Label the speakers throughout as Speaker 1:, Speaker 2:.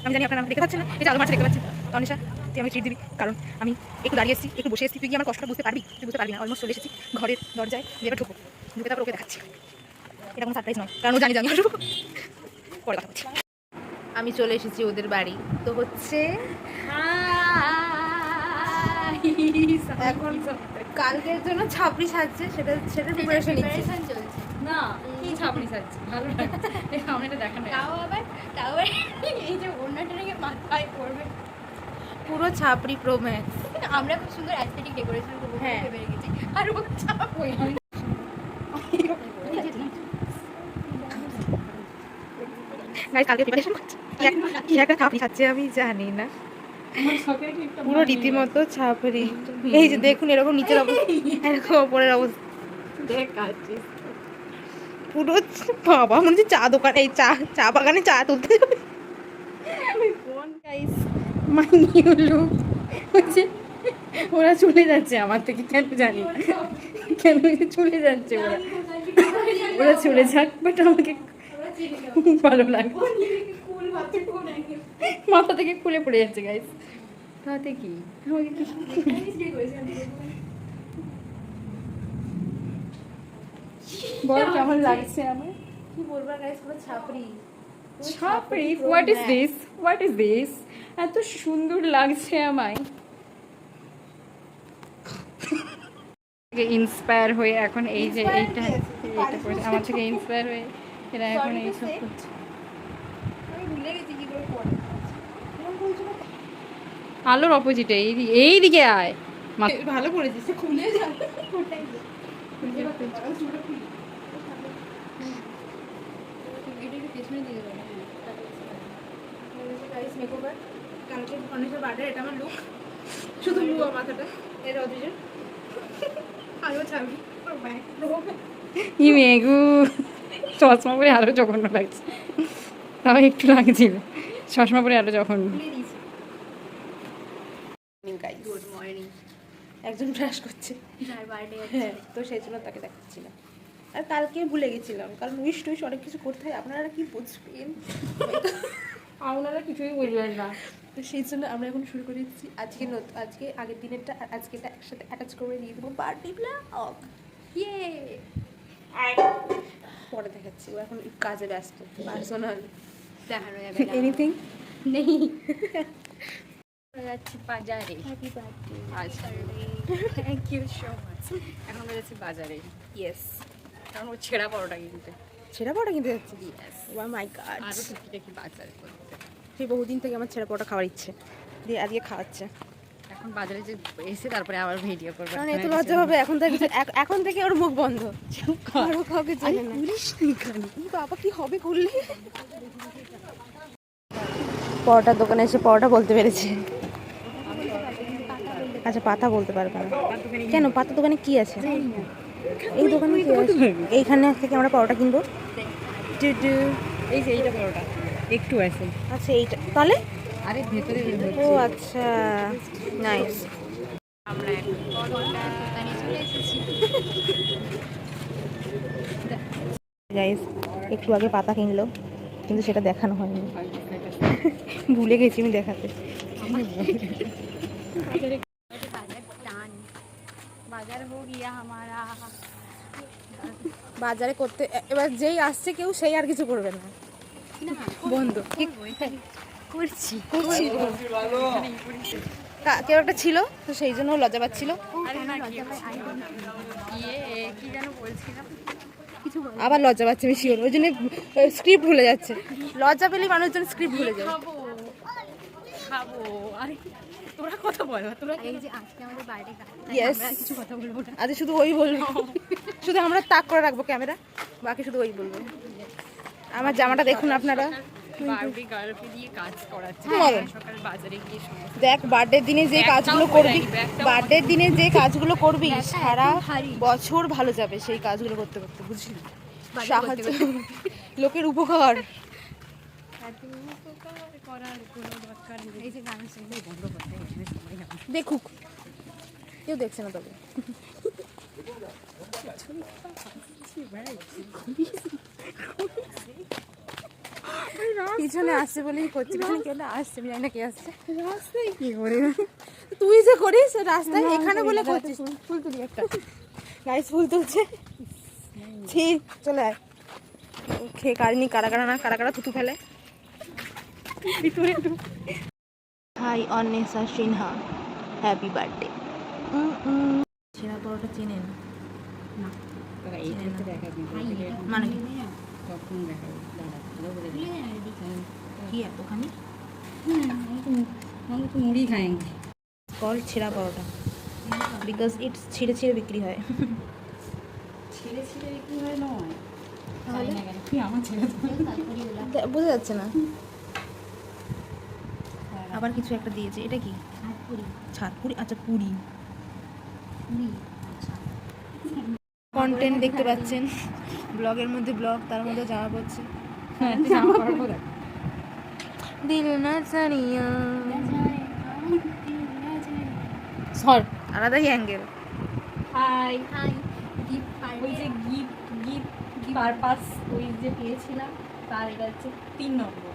Speaker 1: আমি জানি আপনারা দেখতে পাচ্ছেন না, এই যে আলো মারছে দেখতে পাচ্ছেন। তনিশা তুই আমি ট্রিট দিবি, কারণ আমি একটু দাঁড়িয়ে এসেছি, একটু বসে এসেছি, তুই কি আমার কষ্টটা বুঝতে পারবি? তুই বুঝতে পারবি না। অলমোস্ট চলে এসেছি ঘরের দরজায়, যেটা ঢুকবো, ঢুকে তারপর ওকে দেখাচ্ছি। এটা কোনো সারপ্রাইজ নয়, কারণ ও জানি যে আমি আসবো। পরে কথা বলছি। আমি চলে এসেছি ওদের বাড়ি, তো হচ্ছে এখন কালকের জন্য ছাপড়ি সাজছে, সেটা প্রিপারেশন নিচ্ছে।
Speaker 2: না কি ছাপড়ি সাজছে ভালো লাগছে, আমি এটা দেখা নাই।
Speaker 3: তাও এই যে ওড়নাটা রেখে মাথায় পড়বে,
Speaker 1: পুরো ছাপড়ি প্রো ম্যাক্স।
Speaker 3: আমরা খুব সুন্দর অ্যাস্থেটিক ডেকোরেশন করবো
Speaker 1: হ্যাঁ।
Speaker 3: ভেবে রেখেছি। আর ও চাপ হয়ে
Speaker 1: গাইস কালকে প্রিপারেশন করছি, কি একটা ছাপড়ি খাচ্ছে আমি জানি না, পুরো রীতিমতো ছাপড়ি। এই যে দেখুন এরকম নিচের অবস্থা, এরকম ওপরের অবস্থা পুরো। বাবা মনে হচ্ছে চা দোকান, এই চা বাগানে চা তুলতে যাবে।
Speaker 2: গাইস মাই নিউ লুক হচ্ছে, ওরা চলে যাচ্ছে আমার থেকে, কেন জানি না কেন চলে যাচ্ছে ওরা চলে যাক, বাট আমাকে খুব ভালো লাগে। মাথা থেকে খুলে পড়ে যাচ্ছে গাইস। তাতে কি আমাকে বল কেমন লাগছে আমার?
Speaker 1: কি বলবো গাইস, পুরো ছাপড়ি।
Speaker 2: ছাপড়ি, what is this, what is this? এত সুন্দর লাগছে আমায়। ইন্সপায়ার হয়ে এখন এই যে এইটা করছে, আমার থেকে ইন্সপায়ার হয়ে এরা এখন এইসব করছে।
Speaker 1: আমি ভুলে গেছি কি করে পড়ে।
Speaker 2: আলোর অপোজিটে এই দিকে আয়।
Speaker 1: ভালো করেছিস, খুলে যাবে। কালকে অনেকের বার্থডে, এটা আমার লুক, শুধু লু মাথাটা, এর অদিজন আরো ছাড়বি
Speaker 2: ই মেঘু চশমা পরে আরো জঘন্য লাগছে, তাও একটু লাগছিল চশমা পরে আরো জঘন্য।
Speaker 3: Good morning.
Speaker 1: একজন ব্রাশ করছে,
Speaker 3: যার বার্থডে
Speaker 1: হ্যাঁ, তো সেই জন্য তাকে দেখাচ্ছিলাম। আর কালকে ভুলে গেছিলাম, কারণ উইশ টুইশ অনেক কিছু করতে হয়, আপনারা কি বুঝবেন?
Speaker 2: আপনারা কিছুই বুঝবেন না।
Speaker 1: তো সেই জন্য আমরা এখন শুরু করে দিচ্ছি আজকে আগের দিনেরটা আর আজকেটা একসাথে অ্যাটাচ করে দিয়ে দেবো বার্থডে ব্লগ।
Speaker 3: ইয়ে
Speaker 1: পরে দেখাচ্ছি, ও এখন কাজে ব্যস্ত, পার্সোনাল
Speaker 3: দেখানো যাবে না।
Speaker 1: এনিথিং
Speaker 3: নেই যাচ্ছি বাজারে। Happy birthday thank you so much.
Speaker 2: এখন বেরোচ্ছি বাজারে,
Speaker 1: ইয়েস।
Speaker 2: কারণ ও ছেঁড়া পরোটা কিনতে।
Speaker 1: ছেঁড়া পড়া কিনতে যাচ্ছি?
Speaker 2: Yes.
Speaker 1: ও মাই গড,
Speaker 2: আরও টুকিটাকি বাজারে করতে।
Speaker 1: সেই বহুদিন থেকে আমার ছেঁড়া পড়া খাওয়ার ইচ্ছে, দিয়ে আজকে খাওয়াচ্ছে।
Speaker 2: এখন বাজারে যে এসে তারপরে আবার ভিডিও করবে।
Speaker 1: কারণ এত লজ্জা হবে এখন থেকে ওর মুখ বন্ধ, আরো কাউকে জানে না। বাবা কি হবে করলে? পরোটার দোকানে এসে পরোটা বলতে পেরেছে। আচ্ছা পাতা বলতে পারবে না কেন? পাতা দোকানে কি আছে? এই দোকানে কি আছে? এইখানে থেকে আমরা পরোটা কিনবো।
Speaker 2: এই যে এইটা পরোটা একটু আছে।
Speaker 1: আচ্ছা এইটা তাহলে,
Speaker 2: আরে ভেতরে
Speaker 1: ও আচ্ছা নাইস।
Speaker 3: আমরা এখন পরোটা দোকানে চলে এসেছি।
Speaker 1: গাইস একটু আগে পাতা কিনলো, কিন্তু সেটা দেখানো হয়নি, ভুলে গেছি আমি দেখাতে।
Speaker 3: বাজার হো গিয়া হামারা।
Speaker 1: বাজারে করতে এবার যেই আসছে কেউ সেই আর কিছু করবে না, বন্ধু
Speaker 3: করছি
Speaker 1: কেউ একটা ছিল, তো সেই জন্য ও লজ্জা পাচ্ছিল।
Speaker 2: কি যেন বলছিলাম,
Speaker 1: আবার লজ্জা পাচ্ছে, আমি শিওর, ওই জন্য স্ক্রিপ্ট ভুলে যাচ্ছে। লজ্জা পেলেই মানুষজন স্ক্রিপ্ট ভুলে যায়।
Speaker 2: খাবো আরে তোরা কথা বল, তোরা
Speaker 3: এই যে আজকে আমাদের বার্থডে,
Speaker 1: ইয়েস,
Speaker 3: কিছু কথা বলবো না।
Speaker 1: আজ শুধু ওই বলবে, শুধু আমরা তাক করে রাখবো ক্যামেরা, বাকি শুধু ওই বলবে। আমার জামাটা দেখুন আপনারা,
Speaker 2: বারবি গার্লকে দিয়ে কাজ করাচ্ছে
Speaker 1: বলেন।
Speaker 2: সকাল বাজারে গিয়ে সমস্ত
Speaker 1: দেখ বার্থডের দিনে যে কাজগুলো করবি, বার্থডের দিনে যে কাজগুলো করবি সারা বছর ভালো যাবে সেই কাজগুলো করতে করতে, বুঝলি? সাহায্য, লোকের উপকার।
Speaker 2: করার কোনো দরকার নেই। এই যে গান শুনলে বন্ধ করতে এখানে সবাই আমার
Speaker 1: দেখুক, কেউ দেখছে না তবে। রাগ পিছনে আসছে বলেই করছি, পিছনে কেউ আসছে, আমি জানি না কে আসছে।
Speaker 2: রাস্তায় কি করে?
Speaker 1: তুই যে করিস রাস্তায় এখানে বলে করছিস। ফুল তুলি একটা, গাইস ফুল তুলছে। ছি, চলে আয়। খেয়ে কারিনি, কারা কারা না, কারা কারা থুতু ফেলে। Hi Anwesha Sinha, happy birthday. ছেঁড়া পরোটা চেনেন মানে কি এতখানি
Speaker 2: মুড়ি খাই
Speaker 1: কল ছেঁড়া পরোটা, বিকজ ইটস ছিঁড়ে ছিঁড়ে বিক্রি হয়।
Speaker 2: ছিঁড়ে ছিঁড়ে বিক্রি হয় নয়,
Speaker 1: তাহলে
Speaker 2: তুই আমার ছেড়ে
Speaker 1: বোঝা যাচ্ছে না। আবার কিছু একটা দিয়েছে, এটা কি? ছাদ পুরি। আচ্ছা পুরি। কন্টেন্ট দেখতে পাচ্ছেন, ব্লগের মধ্যে ব্লগ, তার মধ্যে জামা পড়ছে।
Speaker 2: হ্যাঁ তুই জামা পরবো দেখ।
Speaker 1: দিল না জানিয়া,
Speaker 2: সর
Speaker 1: আলাদাই অ্যাঙ্গেল।
Speaker 2: হাই
Speaker 3: হাই গিফট
Speaker 2: ওই যে গিফট পারপাস ওই যে পেয়েছিলাম তার এটা হচ্ছে 3 নম্বর।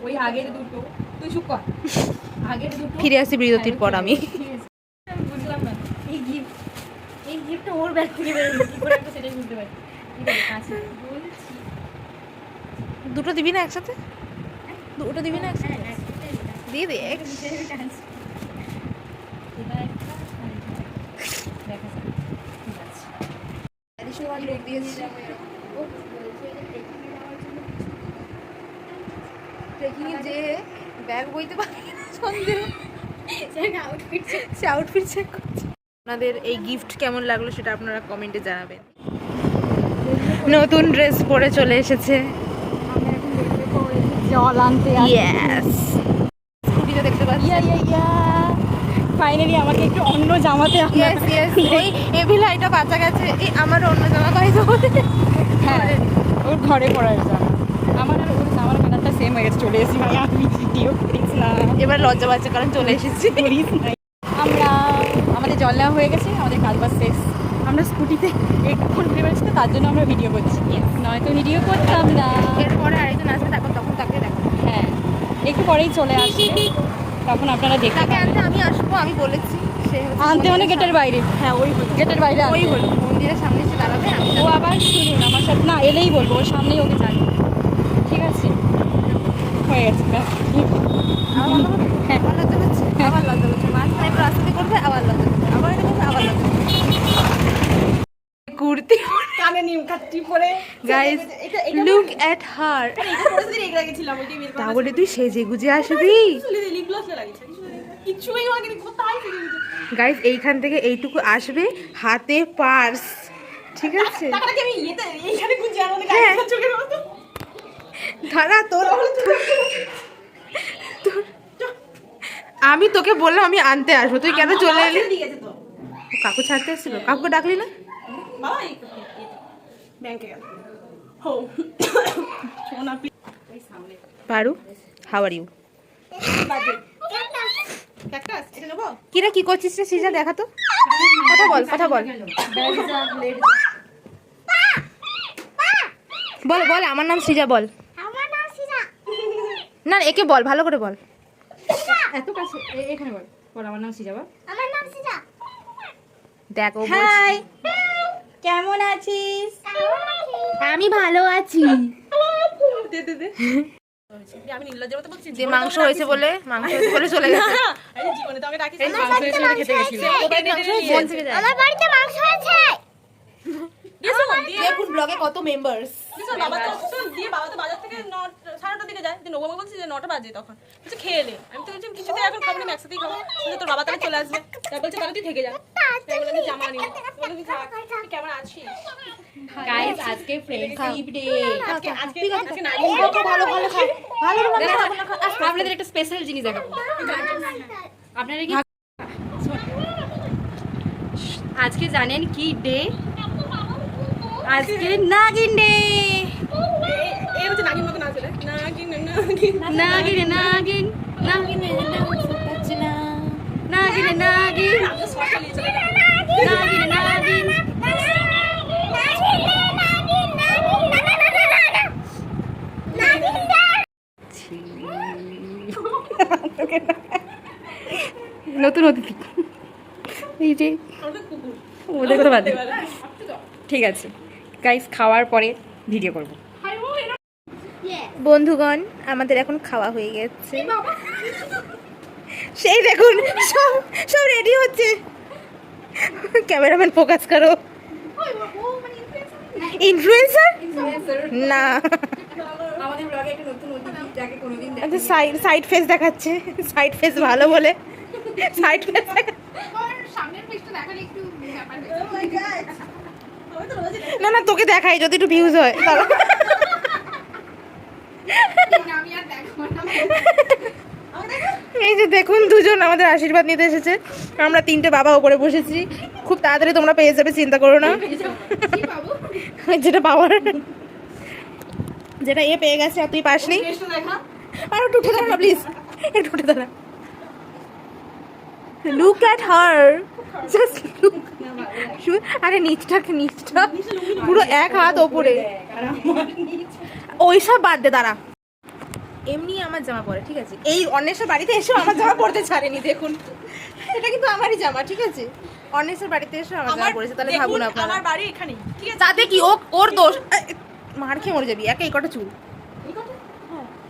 Speaker 2: ওই আগের দুটো তুই চুপ কর, আগের দুটো
Speaker 1: ফিরে আসি বিরতির পর আমি।
Speaker 2: আমি বুঝলাম না এই গিফটটা ওর ব্যাগ থেকে বেরোলো কি করে, আমি সেটাই বুঝতে পারি। ঠিক আছে কাছে বলছি
Speaker 1: দুটো দিবি না একসাথে? দুটো দিবি না একসাথে? দিয়ে দে।
Speaker 2: এটা একটা দেখা যাক ঠিক আছে।
Speaker 1: ট্রেকিং এ যে ব্যাগ বইতে পারে না, সন্দেহ। সে আউটফিট চেক করছে। আপনাদের এই গিফট কেমন লাগলো সেটা আপনারা কমেন্টে জানাবেন। নতুন ড্রেস পরে চলে এসেছে।
Speaker 2: জল আনতে
Speaker 1: ইয়েস, স্কুটিতে দেখতে পাচ্ছি।
Speaker 2: ফাইনালি আমাকে একটু অন্য জামাতে
Speaker 1: ইয়েস ইয়েস, এই এভিলা এটা বাঁচা গেছে। এই আমার অন্য জামা পাইতে হবে।
Speaker 2: হ্যাঁ ওর ঘরে পড়ার জামা, আমার আর ওর জামার কালারটা সেম হয়ে গেছে। চলে এসেছি ভাই, আমি ভিডিও করিস না,
Speaker 1: এবার লজ্জা পাচ্ছে কারণ চলে এসেছি।
Speaker 2: করিস না। আমরা আমাদের জল নেওয়া হয়ে গেছে, আমাদের কাজ বাজ শেষ। আমরা স্কুটিতে একটুক্ষণ ঘুরে বেড়াচ্ছি, তার জন্য আমরা ভিডিও করছি, নয়তো ভিডিও করতাম না।
Speaker 1: এরপরে আরেকজন আসবে, তখন তাকে দেখো।
Speaker 2: হ্যাঁ একটু পরেই চলে আসবে, তখন আপনারা দেখতে
Speaker 1: তাকে
Speaker 2: পাবেন।
Speaker 1: আনতে আমি আসবো, আমি বলেছি। সে হচ্ছে
Speaker 2: আনতে মানে
Speaker 1: মন্দিরের
Speaker 2: গেটের বাইরে,
Speaker 1: হ্যাঁ ওই হলো,
Speaker 2: গেটের বাইরে
Speaker 1: ওই
Speaker 2: আনতে।
Speaker 1: হলো মন্দিরের সামনে এসে দাঁড়াবে। আমি
Speaker 2: ও আবার শুনুন আমার সাথে না এলেই বলবো, ওর সামনেই ওকে চাই, ঠিক আছে? হয়ে গেছে ব্যাস।
Speaker 1: আবার লজ্জা হচ্ছে, আবার লজ্জা হচ্ছে, আবার লজ্জা হচ্ছে। মাঝখানে একটু রাস্তাতে করবে, আবার লজ্জা হচ্ছে, আবার এটা করবে, আবার লজ্জা হচ্ছে। কুর্তি
Speaker 2: কানে নিম কাটটি পরে
Speaker 1: গাইস, লুক এট হার।
Speaker 2: এটা পরে যদি রেগে গেছিলাম ওইটাই বের
Speaker 1: তা বলে তুই সেজে গুজে আসবি?
Speaker 2: লিপ গ্লস লাগিয়েছে, কিছুই আমাকে কোথায়
Speaker 1: গাইস, এইখান থেকে এইটুকু আসবে, হাতে পার্স, ঠিক আছে?
Speaker 2: টাকাটাকে আমি ইয়েতে এইখানে গুঁজে আনলে
Speaker 1: হ্যাঁ।
Speaker 2: গায়ে চোখের মতো।
Speaker 1: ধারা তোর আমি তোকে বললাম আমি আনতে আসবো, তুই কেন চলে এলি?
Speaker 2: দিয়ে গেছে তো
Speaker 1: কাকু ছাড়তে এসেছিল, কাকুকে ডাকলি না?
Speaker 2: বাবা এই ব্যাংকে গেল হো সোনা ওই সামনে
Speaker 1: পারু, হাউ আর ইউ?
Speaker 2: বাজে ক্যাকটাস এটা নেবো।
Speaker 1: কিরা কি করছিস রে? সিজা দেখা তো, কথা বল, কথা বল, বল বল, আমার নাম সৃজা, বল। না একে বল, ভালো করে বল।
Speaker 2: এত কাছে এখানে বল, বল আমার নাম সিজাবা।
Speaker 1: দেখ ও বলছে।
Speaker 2: হাই কেমন আছিস?
Speaker 1: আমি ভালো আছি।
Speaker 2: দে দে দে আমি নির্লজ্জের মতো বলছি
Speaker 1: যে মাংস হয়েছে বলে চলে গেছে।
Speaker 2: আরে জীবনে তো আমি ডাকি মাংস হয়েছে বলে খেতে গেছিল
Speaker 1: মন থেকে যায়।
Speaker 3: আমার বাড়িতে মাংস আছে।
Speaker 1: দেখুন ব্লগে কত মেম্বারস।
Speaker 2: বাবা তো শোন দিয়ে বাবা তো বাজার থেকে 9:30টার দিকে যায়, দিন ওবামা বলছে যে 9টা বাজে, তখন বলছে খেয়ে নে। আমি তো বলছি কিছুতে এখন খাবো না, একসাথেই খাবো। বলছে তোর বাবা তাহলে চলে আসবে, তাই বলছে তাহলে তুই থেকে যা। তাই বলে আমি জামা নিব, বলে তুই থাক, তুই কেমন আছিস? গাইস আজকে ফ্রেন্ডশিপ ডে, আজকে নাইট
Speaker 1: ভালো ভালো খা, ভালো ভালো খা।
Speaker 2: আপনাদের একটা স্পেশাল জিনিস দেখাবো। আপনারা কি আজকে জানেন কি ডে? আজকে নাগিন ডে। এই হচ্ছে নাগিন মতো নাচ, নাগিন নাগিন নাগিন নাগিন নাগিন নাগিন নাগিন নাগিন নাগিন। নতুন অতিথি এই যে ওদের কথা বাদ দে। ঠিক আছে গাইস, খাওয়ার পরে ভিডিও করব।
Speaker 1: বন্ধুগণ, আমাদের এখন খাওয়া হয়ে গেছে। সেই দেখুন সব সব রেডি হচ্ছে। ক্যামেরাম্যান ফোকাস করো। ইনফ্লুয়েন্সার না,
Speaker 2: আমাদের ব্লগে একটা নতুন অতিথি যাকে কোনোদিন
Speaker 1: আচ্ছা সাইড ফেস দেখাচ্ছে। সাইড ফেস ভালো বলে সাইড ফেস না না, তোকে দেখাই যদি একটু ভিউজ হয় তাহলে। এই যে দেখুন, দুজন আমাদের আশীর্বাদ নিতে এসেছে। আমরা 3টে বাবা উপরে বসেছি। খুব তাড়াতাড়ি তোমরা পেয়ে যাবে, চিন্তা করো না। যেটা পাওয়ার, যেটা এ পেয়ে গেছে আর তুই পাসনি। আর একটু উঠে দাঁড়া না প্লিজ, একটু উঠে দাঁড়া। Look at her, just look. আরে নিচটা পুরো এক হাত ওপরে। ওইসব বাদ দে, দাঁড়া। এমনি আমার জামা পরে, ঠিক আছে? এই অন্বেষের বাড়িতে এসেও আমার জামা পরতে ছাড়েনি, দেখুন। এটা কিন্তু আমারই জামা, ঠিক আছে? অন্বেষের বাড়িতে এসেও আমার জামা পরেছে, তাহলে ভাবুন আপনারা।
Speaker 3: আমার বাড়ি এখানেই, ঠিক আছে?
Speaker 1: তাতে কি ওর দোষ? মার খেয়ে মরে যাবি, একা এই কটা চুল।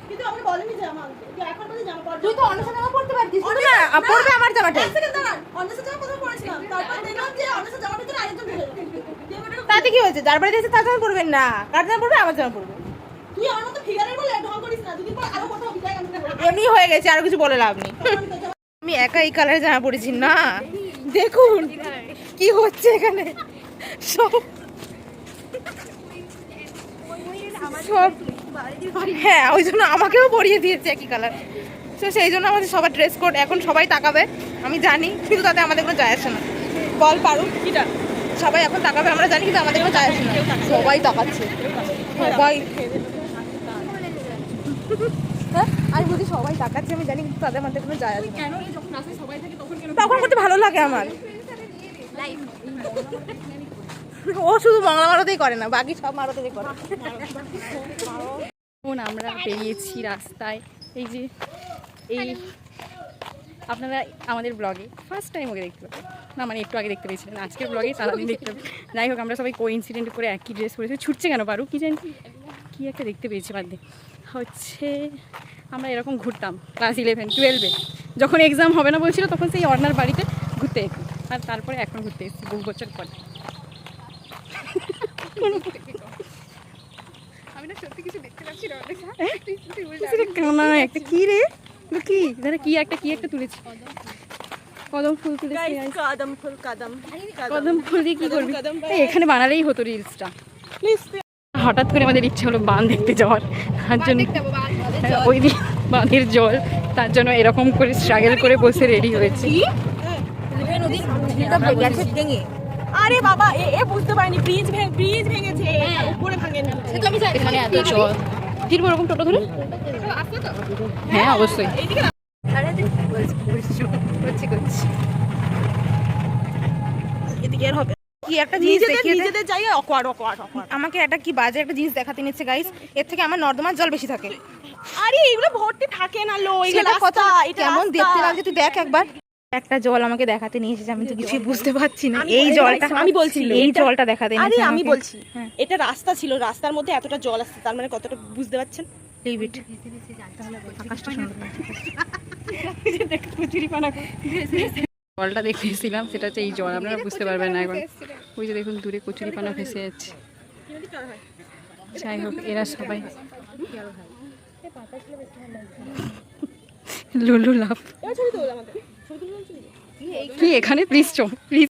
Speaker 3: কিন্তু আমাকে বলেনি যে আমাকে যে এখন বলে জামা পরতে।
Speaker 1: তুই তো অন্বেষের জামা পরতে পারতিস না, পরবে আমার জামাটাই।
Speaker 3: এক সেকেন্ড দাঁড়ান, অন্বেষের জামা কোথাও পরেছিলাম, তারপর দেখলাম যে অন্বেষের জামাটা তো আরেকজন ঢেলে দিল।
Speaker 1: তাতে কি হয়েছে? যার বাড়িতে এসে তার জামা পরবেন না, কার জামা পরবে? আমার জামা পরবে।
Speaker 3: তুই আমার মতো ফিগারের বলে ঢং করিস না, দুদিন পর আরো কোথাও ফিগার আনতে হবে।
Speaker 1: এমনি হয়ে গেছে, আর কিছু বলে লাভ নেই। আমি একা এই কালারের জামা পরেছি না, দেখুন কি হচ্ছে এখানে। সব সব হ্যাঁ, ওই জন্য আমাকেও পরিয়ে দিয়েছে একই কালার। তো সেই জন্য আমাদের সবার ড্রেস কোড। এখন সবাই তাকাবে, আমি জানি, কিন্তু তাতে আমাদের কোনো যায় আসে না। বল পারু, কিটা সবাই এখন তাকাবে আমরা জানি, কিন্তু আমাদের কোনো যায় আসে না। সবাই তাকাচ্ছে, সবাই। হ্যাঁ, আমি বলছি সবাই তাকাচ্ছে, আমি জানি, কিন্তু তাদের মধ্যে কোনো যায় আসে না। তখন করতে ভালো লাগে আমার। ও শুধু বাংলা মারতেই করে না, বাকি সব মারতেই করে।
Speaker 2: এখন আমরা বেরিয়েছি রাস্তায়। এই যে এই আপনারা আমাদের ব্লগে ফার্স্ট টাইম ওকে দেখতে পাবেন না, মানে একটু আগে দেখতে পেয়েছিলেন, আজকের ব্লগে সারাদিন দেখতে পাবেন। যাই হোক, আমরা সবাই কোইন্সিডেন্ট করে একই ড্রেস পরেছি। ছুটছে কেন পারু কি জানি, কী একটা দেখতে পেয়েছি বাদ দিয়ে। হচ্ছে আমরা এরকম ঘুরতাম ক্লাস 11-12-এ, যখন এক্সাম হবে না বলছিল, তখন সেই অর্ণার বাড়িতে ঘুরতে যেতাম। আর তারপরে এখন ঘুরতে এসেছি বহু বছর পর। কানা একটা কি রে, কি দাদা, কি একটা তুলেছি, কদম ফুল তুলেছি।
Speaker 3: কদম ফুল, কদম
Speaker 2: কদম ফুল দিয়ে কি করবি? এই এখানে বানালেই হতো রিলসটা। হঠাৎ করে আমাদের ইচ্ছা হলো বাঁধ দেখতে যাওয়ার, তার জন্য ওই দিন বাঁধের জল, তার জন্য এরকম করে স্ট্রাগল করে বসে রেডি হয়েছে।
Speaker 3: আরে বাবা, এ বুঝতে পারিনি ব্রিজ ভেঙেছে, উপরে ভাঙেনি।
Speaker 2: এখানে এত জল, ফিরবো ওরকম টোটো ধরে? হ্যাঁ অবশ্যই।
Speaker 1: এদিকে আর হবে কি একটা জিনিস দেখিয়ে দে।
Speaker 3: নিজেদের জায়গায় অকওয়ার্ড।
Speaker 1: আমাকে একটা কি বাজে একটা জিনিস দেখাতে নিচ্ছে গাইস। এর থেকে আমার নর্দমার জল বেশি থাকে।
Speaker 3: আরে এগুলো ভর্তি থাকে না লো, এগুলো
Speaker 1: সেটা কথা
Speaker 3: রাস্তা, এটা
Speaker 1: কেমন
Speaker 3: রাস্তা।
Speaker 1: দেখতে লাগছে তুই দেখ একবার। একটা জল আমাকে দেখাতে নিয়ে এসেছে, আমি তো কিছু বুঝতে পারছি না। এই জলটা
Speaker 3: আমি বলছি
Speaker 1: এই জলটা দেখাতে
Speaker 3: আরে
Speaker 1: নিয়েছে
Speaker 3: আমি
Speaker 1: আমাকে।
Speaker 3: বলছি
Speaker 1: হ্যাঁ।
Speaker 3: এটা রাস্তা ছিল, রাস্তার মধ্যে এতটা জল আসছে, তার মানে কতটা বুঝতে পারছেন?
Speaker 1: Leave it. আকাশটা সুন্দর।
Speaker 2: জলটা দেখেছিলাম, সেটা হচ্ছে এই জল, আপনারা বুঝতে পারবেন না এখন। ওই যে দেখুন দূরে কচুরিপানা ভেসে যাচ্ছে। যাই হোক, এরা সবাই লুলু লাভ কি এখানে, প্লিজ চো প্লিজ।